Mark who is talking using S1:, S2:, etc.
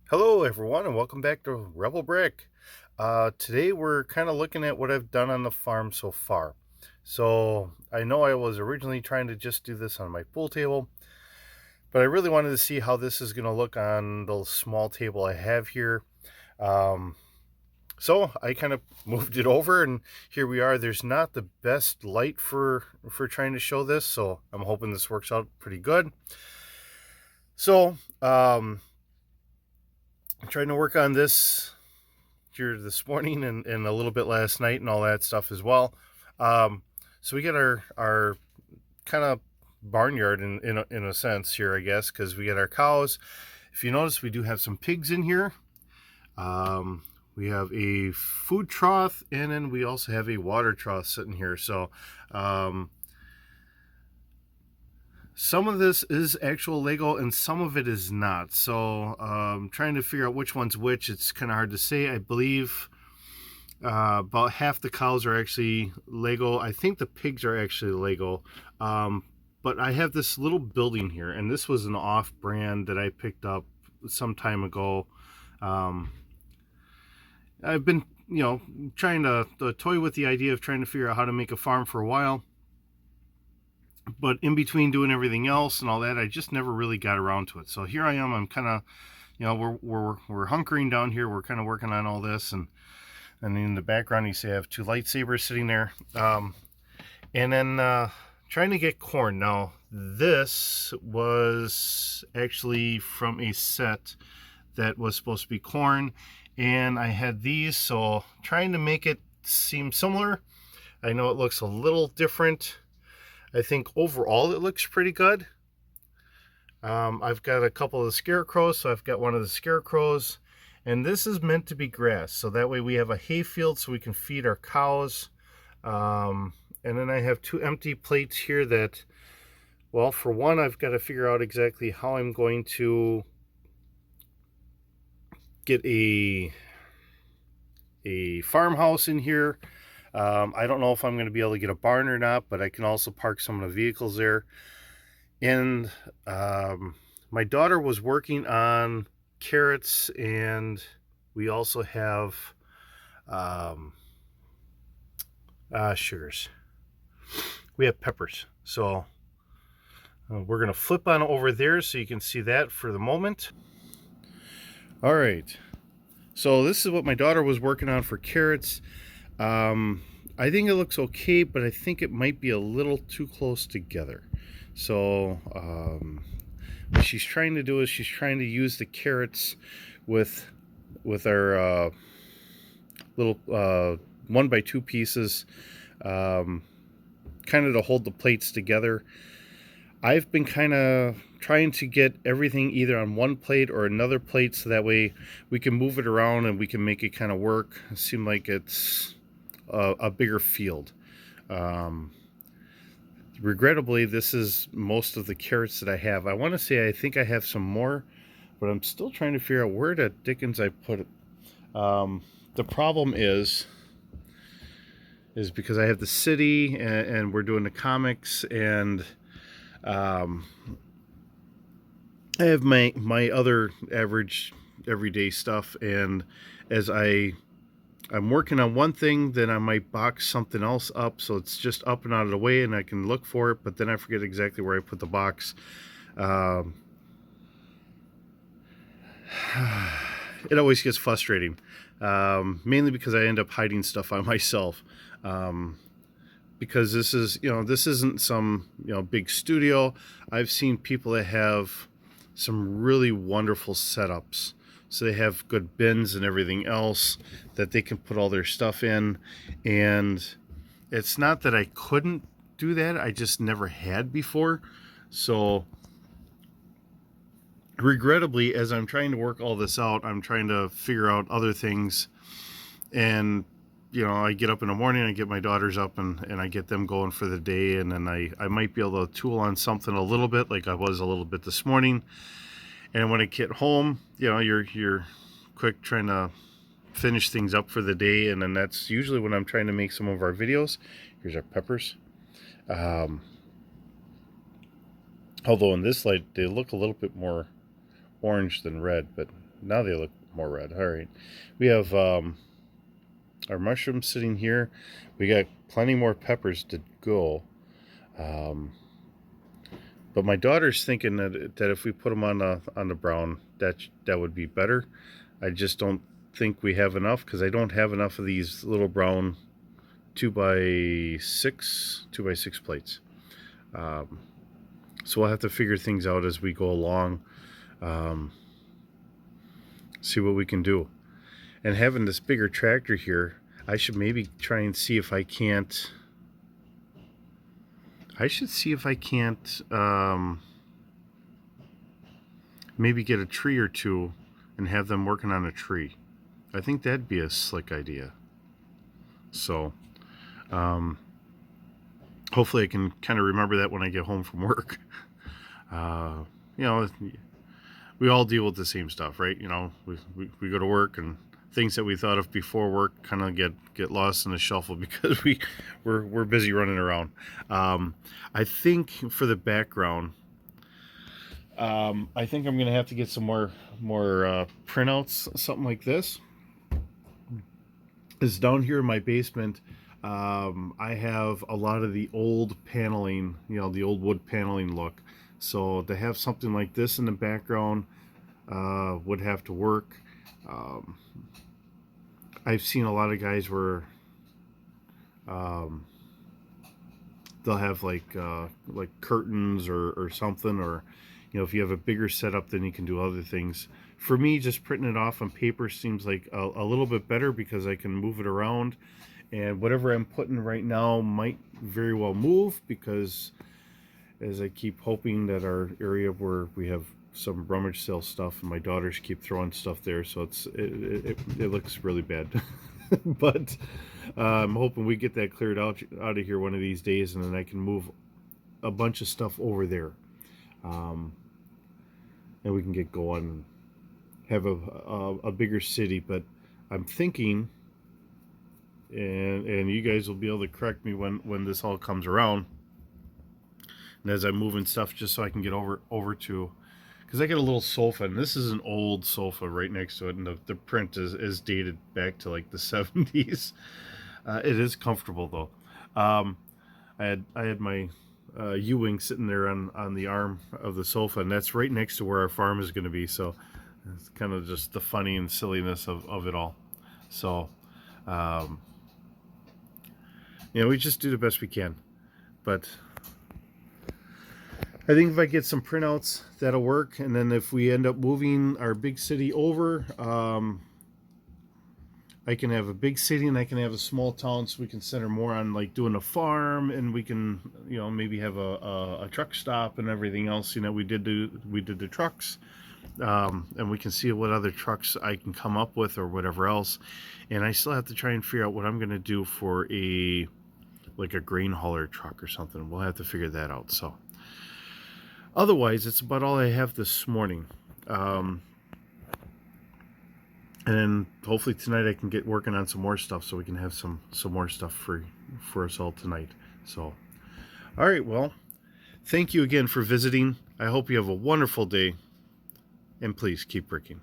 S1: Hello everyone and welcome back to Rebel Brick. Today we're kind of looking at what I've done on the farm so far. So I know I was originally trying to just do this on my pool table, but I really wanted to see how this is going to look on the small table I have here. Um, so I kind of moved it over and here we are. There's not the best light for trying to show this, so I'm hoping this works out pretty good. So I'm trying to work on this here this morning and a little bit last night and all that stuff as well. So we get our kind of barnyard in a sense here, I guess, because we get our cows. If you notice, we do have some pigs in here. We have a food trough, and then we also have a water trough sitting here. So some of this is actual Lego and some of it is not. So trying to figure out which one's which, it's kind of hard to say. I believe about half the cows are actually Lego. I think the pigs are actually Lego. But I have this little building here, and this was an off-brand that I picked up some time ago. I've been, trying to toy with the idea of trying to figure out how to make a farm for a while. But in between doing everything else and all that, I just never really got around to it. So here I am. I'm kind of, we're hunkering down here. We're kind of working on all this, and in the background you see I have two lightsabers sitting there, and then trying to get corn. Now this was actually from a set that was supposed to be corn, and I had these, so trying to make it seem similar. I know it looks a little different. I think overall it looks pretty good. I've got a couple of the scarecrows, so I've got one of the scarecrows, and this is meant to be grass, so that way we have a hay field so we can feed our cows. And then I have two empty plates here that, well, for one, I've got to figure out exactly how I'm going to get a farmhouse in here. I don't know if I'm going to be able to get a barn or not, but I can also park some of the vehicles there. And my daughter was working on carrots, and we also have sugars. We have peppers. So we're going to flip on over there so you can see that for the moment. All right. So this is what my daughter was working on for carrots. I think it looks okay, but I think it might be a little too close together. So what she's trying to do is she's trying to use the carrots with our little 1x2 pieces, kind of to hold the plates together. I've been kind of trying to get everything either on one plate or another plate, so that way we can move it around and we can make it kind of work. It seems like it's a bigger field. Regrettably, this is most of the carrots that I have. I want to say I think I have some more, but I'm still trying to figure out where the dickens I put it. The problem is because I have the city and we're doing the comics, and I have my other average everyday stuff, and as I'm working on one thing, then I might box something else up, so it's just up and out of the way and I can look for it, but then I forget exactly where I put the box. It always gets frustrating, mainly because I end up hiding stuff on myself, because this isn't some big studio. I've seen people that have some really wonderful setups, so they have good bins and everything else that they can put all their stuff in. And it's not that I couldn't do that, I just never had before. So regrettably, as I'm trying to work all this out, I'm trying to figure out other things. And I get up in the morning, I get my daughters up, and I get them going for the day, and then I might be able to tool on something a little bit, like I was a little bit this morning. And when I get home, you're quick trying to finish things up for the day, and then that's usually when I'm trying to make some of our videos. Here's our peppers. Although in this light they look a little bit more orange than red, but Now they look more red. All right. We have our mushrooms sitting here. We got plenty more peppers to go. But my daughter's thinking that if we put them on the brown, that would be better. I just don't think we have enough because I don't have enough of these little brown 2x6 plates. So we'll have to figure things out as we go along. See what we can do. And having this bigger tractor here, I should maybe try and see if I can't. I should see if I can't maybe get a tree or two and have them working on a tree. I think that'd be a slick idea. So hopefully I can kind of remember that when I get home from work. You know, we all deal with the same stuff, right? You know, we go to work and things that we thought of before work kind of get lost in the shuffle because we're busy running around. I think for the background, I think I'm gonna have to get some more printouts, something like this. Is down here in my basement. I have a lot of the old paneling, you know, the old wood paneling look. So to have something like this in the background would have to work. I've seen a lot of guys where they'll have like curtains or something, or you know, if you have a bigger setup, then you can do other things. For me, just printing it off on paper seems like a little bit better because I can move it around, and whatever I'm putting right now might very well move because as I keep hoping that our area where we have some rummage sale stuff and my daughters keep throwing stuff there, so it looks really bad. But I'm hoping we get that cleared out of here one of these days, and then I can move a bunch of stuff over there, and we can get going, have a bigger city. But I'm thinking, and you guys will be able to correct me when this all comes around, and as I'm moving stuff just so I can get over to, because I got a little sofa, and this is an old sofa right next to it, and the print is dated back to like the 70s. It is comfortable though. I had my U-wing sitting there on the arm of the sofa, and that's right next to where our farm is going to be. So it's kind of just the funny and silliness of it all. So you know, we just do the best we can. But I think if I get some printouts, that'll work. And then if we end up moving our big city over, I can have a big city and I can have a small town, so we can center more on like doing a farm, and we can, you know, maybe have a truck stop and everything else. You know, we did the trucks, and we can see what other trucks I can come up with or whatever else. And I still have to try and figure out what I'm going to do for like a grain hauler truck or something. We'll have to figure that out. So otherwise, it's about all I have this morning. And then hopefully tonight I can get working on some more stuff so we can have some more stuff for us all tonight. So, all right, well, thank you again for visiting. I hope you have a wonderful day, and please keep bricking.